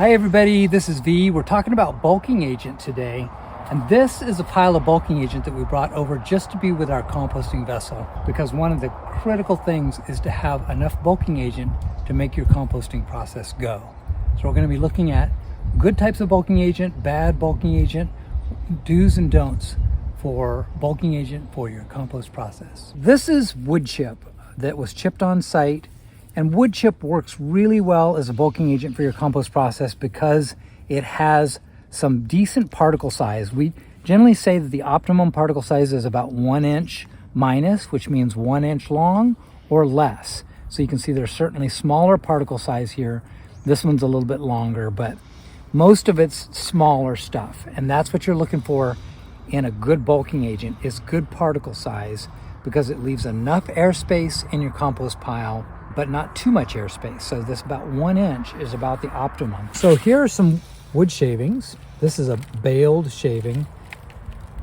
Hi everybody, this is V. We're talking about bulking agent today. And this is a pile of bulking agent that we brought over just to be with our composting vessel, because one of the critical things is to have enough bulking agent to make your composting process go. So we're going to be looking at good types of bulking agent, bad bulking agent, do's and don'ts for bulking agent for your compost process. This is wood chip that was chipped on site. And wood chip works really well as a bulking agent for your compost process because it has some decent particle size. We generally say that the optimum particle size is about 1 inch minus, which means 1 inch long or less. So you can see there's certainly smaller particle size here. This one's a little bit longer, but most of it's smaller stuff. And that's what you're looking for in a good bulking agent, is good particle size, because it leaves enough airspace in your compost pile but not too much airspace. So this about 1 inch is about the optimum. So here are some wood shavings. This is a baled shaving.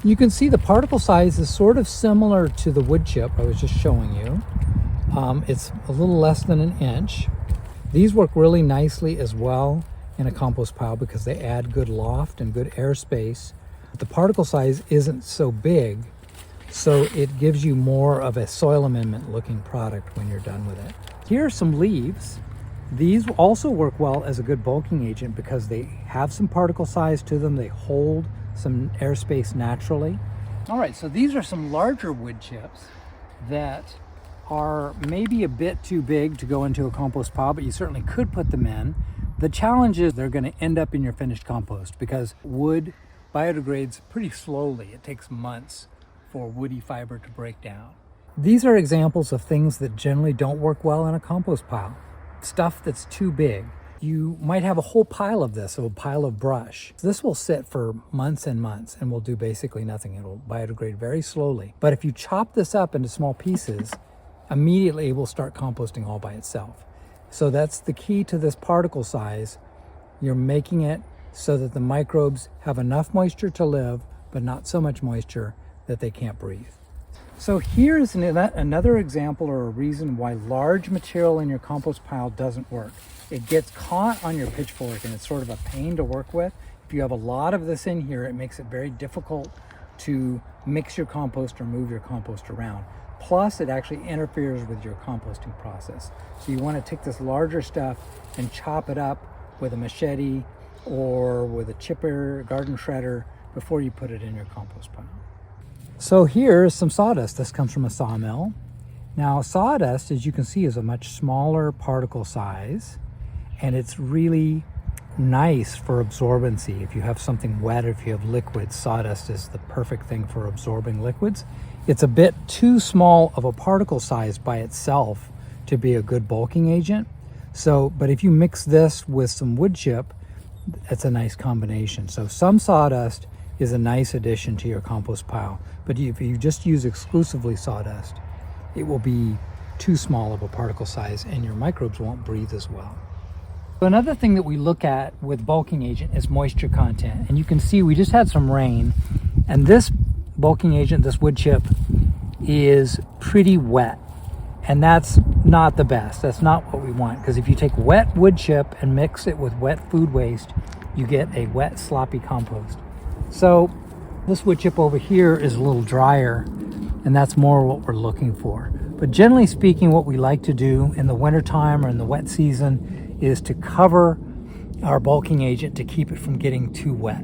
You can see the particle size is sort of similar to the wood chip I was just showing you. It's a little less than 1 inch. These work really nicely as well in a compost pile because they add good loft and good airspace. The particle size isn't so big, so it gives you more of a soil amendment looking product when you're done with it. Here are some leaves. These also work well as a good bulking agent because they have some particle size to them. They hold some airspace naturally. All right, so these are some larger wood chips that are maybe a bit too big to go into a compost pile, but you certainly could put them in. The challenge is they're going to end up in your finished compost because wood biodegrades pretty slowly. It takes months for woody fiber to break down. These are examples of things that generally don't work well in a compost pile. Stuff that's too big. You might have a whole pile of this, a pile of brush. This will sit for months and months and will do basically nothing. It'll biodegrade very slowly. But if you chop this up into small pieces, immediately it will start composting all by itself. So that's the key to this particle size. You're making it so that the microbes have enough moisture to live, but not so much moisture that they can't breathe. So here's another example or a reason why large material in your compost pile doesn't work. It gets caught on your pitchfork and it's sort of a pain to work with. If you have a lot of this in here, it makes it very difficult to mix your compost or move your compost around. Plus, it actually interferes with your composting process. So you want to take this larger stuff and chop it up with a machete or with a chipper, garden shredder, before you put it in your compost pile. So here's some sawdust. This comes from a sawmill. Now sawdust, as you can see, is a much smaller particle size, and it's really nice for absorbency. If you have something wet or if you have liquids, sawdust is the perfect thing for absorbing liquids. It's a bit too small of a particle size by itself to be a good bulking agent. But if you mix this with some wood chip, it's a nice combination. So some sawdust is a nice addition to your compost pile. But if you just use exclusively sawdust, it will be too small of a particle size and your microbes won't breathe as well. So another thing that we look at with bulking agent is moisture content. And you can see we just had some rain, and this bulking agent, this wood chip, is pretty wet. And that's not the best. That's not what we want, because if you take wet wood chip and mix it with wet food waste, you get a wet, sloppy compost. So this wood chip over here is a little drier, and that's more what we're looking for. But generally speaking, what we like to do in the wintertime or in the wet season is to cover our bulking agent to keep it from getting too wet.